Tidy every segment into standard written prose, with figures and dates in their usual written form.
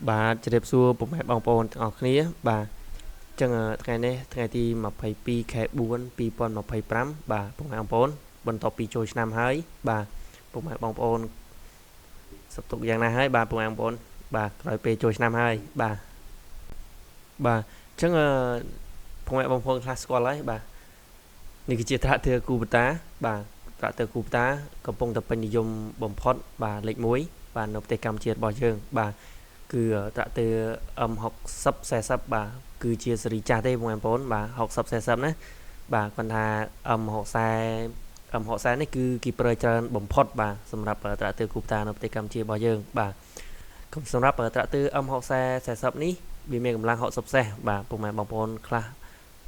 បាទជម្រាបសួរពុកម៉ែបងប្អូនទាំងអស់គ្នាបាទអញ្ចឹងថ្ងៃនេះថ្ងៃទី22ខែ4 2025បាទពុកម៉ែបងប្អូនបន្ទាប់ពីចូលឆ្នាំហើយបាទពុកម៉ែបងប្អូនសុខទុក្ខយ៉ាងណាហើយបាទពុកម៉ែបងប្អូនបាទក្រោយពេលចូលឆ្នាំហើយបាទបាទអញ្ចឹងពុកម៉ែបងប្អូនខ្លះស្គាល់ហើយបាទនេះគឺជាត្រាក់ទ័រគូបតាបាទត្រាក់ទ័រគូបតាកំពុងតែពេញនិយមបំផុតបាទលេខ1បាទនៅប្រទេសកម្ពុជារបស់យើងបាទគឺត្រាក់ទ័រ M60 40បាទគឺជាស៊េរីចាស់ទេបងប្អូនបាទ60 40ណាបាទគាត់ថា M60 នេះគឺគេប្រើច្រើនបំផុតបាទសម្រាប់ត្រាក់ទ័រគូបតានៅប្រទេសកម្ពុជារបស់យើងបាទសម្រាប់ត្រាក់ទ័រ M60 40នេះវាមានកម្លាំង60សេសបាទពុកម៉ែបងប្អូនខ្លះ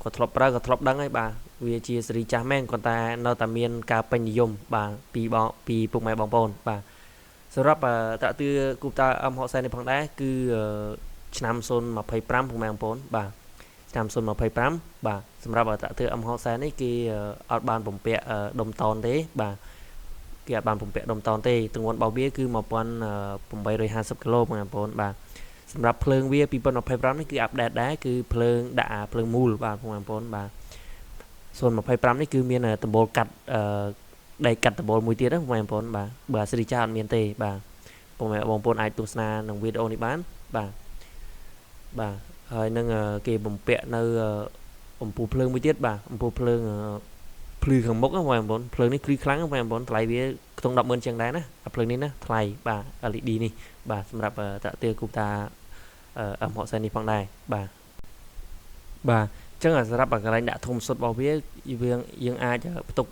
គាត់ធ្លាប់ប្រើក៏ធ្លាប់ដឹងហើយបាទវាជាស៊េរីចាស់មែនគាត់តែនៅតែមានការពេញនិយមបាទពីពុកម៉ែបងប្អូនបាទសម្រាប់ត្រាក់ទ័រគូបតា M60 នេះផងដែរគឺឆ្នាំ025ពុកម៉ែបងប្អូនបាទឆ្នាំ025បាទសម្រាប់ត្រាក់ទ័រ M60 នេះគេអត់បានបំពាក់ដុំតនទេបាទគេអត់បានបំពាក់ដុំតនទេទម្ងន់របស់វាគឺ1850គីឡូបងប្អូនបាទសម្រាប់ភ្លើងវា2025នេះគឺអាប់ដេតដែរគឺភ្លើងដាក់ភ្លើងមូលបាទបងប្អូនបាទ025នេះគឺមានដំបូលកាត់ដៃកាត់ដំបូលមួយទៀតណាបងប្អូនបាទបើស៊េរីចាស់អត់មានទេបាទបងប្អូនអាចទស្សនាក្នុងវីដេអូនេះបានបាទហើយនឹងគេបំពាក់នៅអំពូលភ្លើងមួយទៀតបាទអំពូលភ្លើងភ្លឺខាងមុខណាបងប្អូនភ្លើងនេះភ្លឺខ្លាំងបងប្អូនថ្លៃវាខ្ទង់100000ជាងដែរណាភ្លើងនេះណាថ្លៃបាទ LED នេះបាទសម្រាប់ត្រាក់ទ័រគូបតាM60 នេះផងដែរបាទអញ្ចឹងសម្រាប់កន្លែងដាក់ធុំសុទ្ធរបស់វាយើងអាចផ្ទុក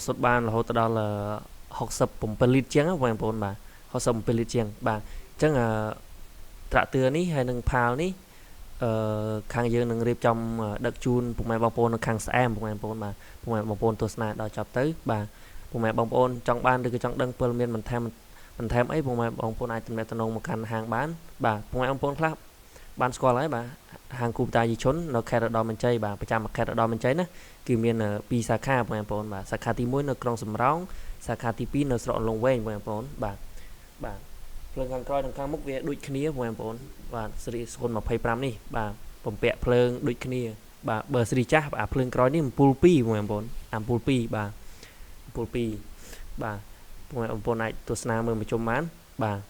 សុទ្ធបានរហូតដល់67លីត្រជាងបងប្អូនបាទ67លីត្រជាងបាទអញ្ចឹងត្រាក់ទ័រនេះហើយនឹងផាលនេះខាងយើងនឹងរៀបចំដឹកជូនពុកម៉ែបងប្អូននៅខាងស្អែមពុកម៉ែបងប្អូនបាទពុកម៉ែបងប្អូនទស្សនាដល់ចប់ទៅបាទពុកម៉ែបងប្អូនចង់បានឬក៏ចង់ដឹងព័ត៌មានបន្ថែមអីពុកម៉ែបងប្អូនអាចទំនាក់ទំនងមកកាន់ហាងបានបាទពុកម៉ែបងប្អូនខ្លះបានស្គាល់ហើយបាទហាងគូបតាយីឈុននៅខេត្តរតនមានជ័យបាទប្រចាំខេត្តរតនមានជ័យណាគឺមាន2សាខាបងប្អូនបាទសាខាទី1នៅក្រុងសំរោងសាខាទី2នៅស្រុកអន្លង់វែងបងប្អូនបាទភ្លើងខាងក្រោយនិងខាងមុខវាដូចគ្នាបងប្អូនបាទស៊េរី025នេះបាទបំពាក់ភ្លើងដូចគ្នាបាទបើស៊េរីចាស់ភ្លើងក្រោយនេះអំពូល2បងប្អូនអំពូល2បាទអំពូល2បាទបងប្អូនអាចទស្សនាមើលមកជុំបានបាទ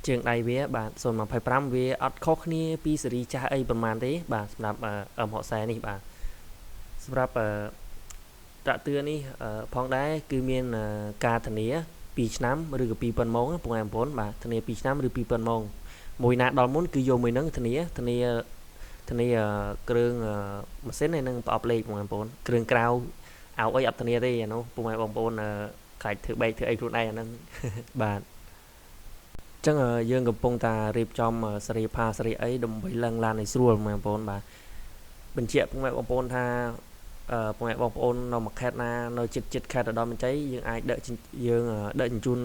ជើងដៃវាបាទ025វាអត់ខុសគ្នាពីស៊េរីចាស់អីប្រហែលទេបាទសម្រាប់M60 នេះបាទសម្រាប់ត្រាក់ទ័រនេះផងដែរគឺមានការធានា2ឆ្នាំឬក៏2000ម៉ោងបងប្អូនបាទធានា2ឆ្នាំឬ2000ម៉ោងមួយណាដល់មុនគឺយកមួយហ្នឹងធានាគ្រឿងម៉ាស៊ីនហើយនឹងប្រអប់លេខបងប្អូនគ្រឿងក្រៅអោអីអត់ធានាទេអានោះពុកម៉ែបងប្អូនខ្លាចធ្វើបែកធ្វើអីខ្លួនឯងអាហ្នឹងបាទអញ្ចឹងយើងកំពុងតែរៀបចំសេរីផាសេរីអីដើម្បីឡើងឡានឲ្យស្រួលបងប្អូនបាទបញ្ជាក់ពុកម៉ែបងប្អូនថាពុកម៉ែបងប្អូននៅមួយខេត្តណានៅចិត្តខេត្តរតនមានជ័យយើងអាចដឹកជញ្ជូន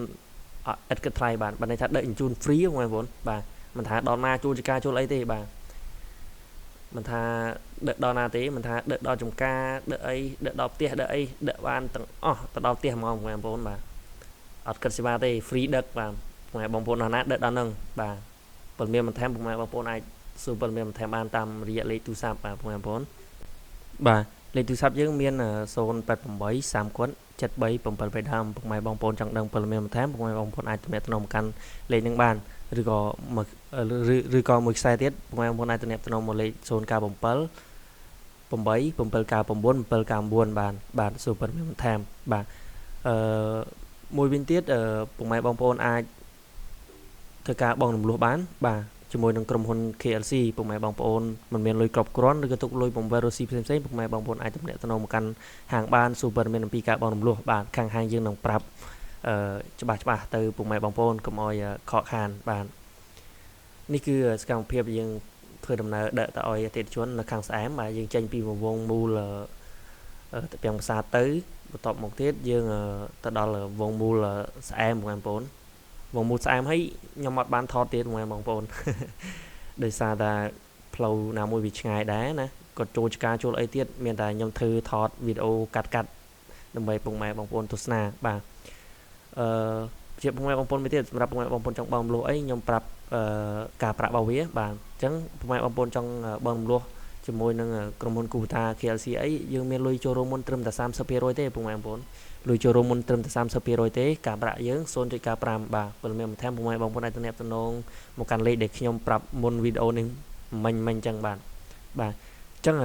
ឥតគិតថ្លៃបាទបើន័យថាដឹកជញ្ជូន free បងប្អូនបាទមិនថាដល់ណាជួលចការជួលអីទេបាទមិនថាដឹកដល់ណាទេមិនថាដឹកដល់ចំការដឹកអីដឹកដល់ផ្ទះដឹកអីដឹកបានទាំងអស់ទៅដល់ផ្ទះហ្មងបងប្អូនបាទអត់គិតសេវាទេ free ដឹកបាទបងប្អូនណាដឹកដល់ហ្នឹងបាទព័ត៌មានបន្ថែមបងប្អូនអាចសួរព័ត៌មានបន្ថែមបានតាមរយៈលេខទូរស័ព្ទបាទបងប្អូនបាទលេខទូរស័ព្ទយើងមាន088 30 73 785ពុកម៉ែបងប្អូនចង់ដឹងព័ត៌មានបន្ថែមពុកម៉ែបងប្អូនអាចទំនាក់ទំនងមកកាន់លេខហ្នឹងបានឬក៏មួយខ្សែទៀតពុកម៉ែបងប្អូនអាចទំនាក់ទំនងមកលេខ097 8 799 799បាទសួរព័ត៌មានបន្ថែមបាទមួយវិញទៀតពុកម៉ែបងប្អូនអាចធ្វើការបងរំលោះបានបាទជាមួយនឹងក្រុមហ៊ុន KLC ពុកម៉ែបងប្អូនមិនមានលុយគ្រប់គ្រាន់ឬក៏ទុកលុយបង្វិលរស៊ីផ្សេងពុកម៉ែបងប្អូនអាចទំនាក់ទំនងមកកាន់ហាងបានសួរព័ត៌មានអំពីការបងរំលោះបាទខាងហាងយើងនឹងប្រាប់ច្បាស់ទៅពុកម៉ែបងប្អូនកុំឲ្យខកខានបាទនេះគឺសកម្មភាពយើងធ្វើដំណើរដឹកទៅឲ្យអតិថិជននៅខាងស្អែមបាទយើងចេញពីវងមូលទៅពីប្រាសាទទៅបន្ទាប់មកទៀតយើងទៅដល់វងមូលស្អែមបងប្អូនវងមូលស្អែមហើយខ្ញុំអត់បានថតទៀតបងប្អូនដោយសារតែផ្លូវណាមួយវាឆ្ងាយដែរណាគាត់ចូលចការចូលអីទៀតមានតែខ្ញុំធ្វើថតវីដេអូកាត់ដើម្បីពុកម៉ែបងប្អូនទស្សនាបាទ ជាពុកម៉ែបងប្អូនមួយទៀតសម្រាប់ពុកម៉ែបងប្អូនចង់បងមលោះអីខ្ញុំប្រាប់ការប្រាក់របស់វាបាទអញ្ចឹងពុកម៉ែបងប្អូនចង់បងមលោះជាមួយនឹងក្រុមហ៊ុន Kubota KLC អីយើងមានលុយចូលរួមមុនត្រឹមតែ 30% ទេពុកម៉ែបងប្អូនលុយចូលរួមមុនត្រឹមតែ 30% ទេការប្រាក់យើង 0.95 បាទពលមានបន្ថែមពុកម៉ែបងប្អូនអាចទំនាក់ទំនងមកកាន់លេខដែលខ្ញុំប្រាប់មុនវីដេអូនេះមិញអញ្ចឹងបាទអញ្ចឹង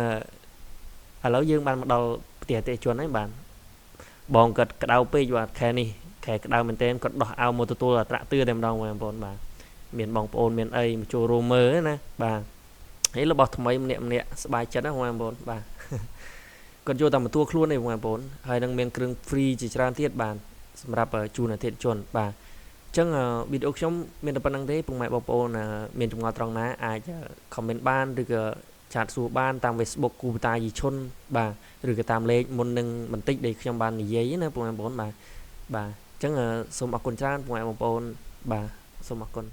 ឥឡូវយើងបានមកដល់ផ្ទះអតិថិជនហើយបាទបងគាត់ក្តៅពេកបាទខែនេះខែក្តៅមែនទែនគាត់ដោះអាវមកទទួលអត្រាទឿតែម្ដងបងប្អូនបាទមានបងប្អូនមានអីមកចូលរួមមើលណាបាទហើយរបស់ថ្មីម្នាក់ស្បាយចិត្តណាបងប្អូនបាទគាត់យកតែមកទួលខ្លួនទេបងប្អូនហើយនឹងមានគ្រឿង free ជាច្រើនទៀតបាទសម្រាប់ជូនអតិថិជនបាទអញ្ចឹងវីដេអូខ្ញុំមានតែប៉ុណ្្នឹងទេពុកម៉ែបងប្អូនមានចម្ងល់ត្រង់ណាអាច comment បានឬក៏ឆាតសួរបានតាម Facebook Kubota យីឈុនបាទឬក៏តាមលេខមុននឹងបន្តិចដែលខ្ញុំបាននិយាយណាបងប្អូនបាទអញ្ចឹងសូមអរគុណច្រើនបងប្អូនបាទសូមអរគុណ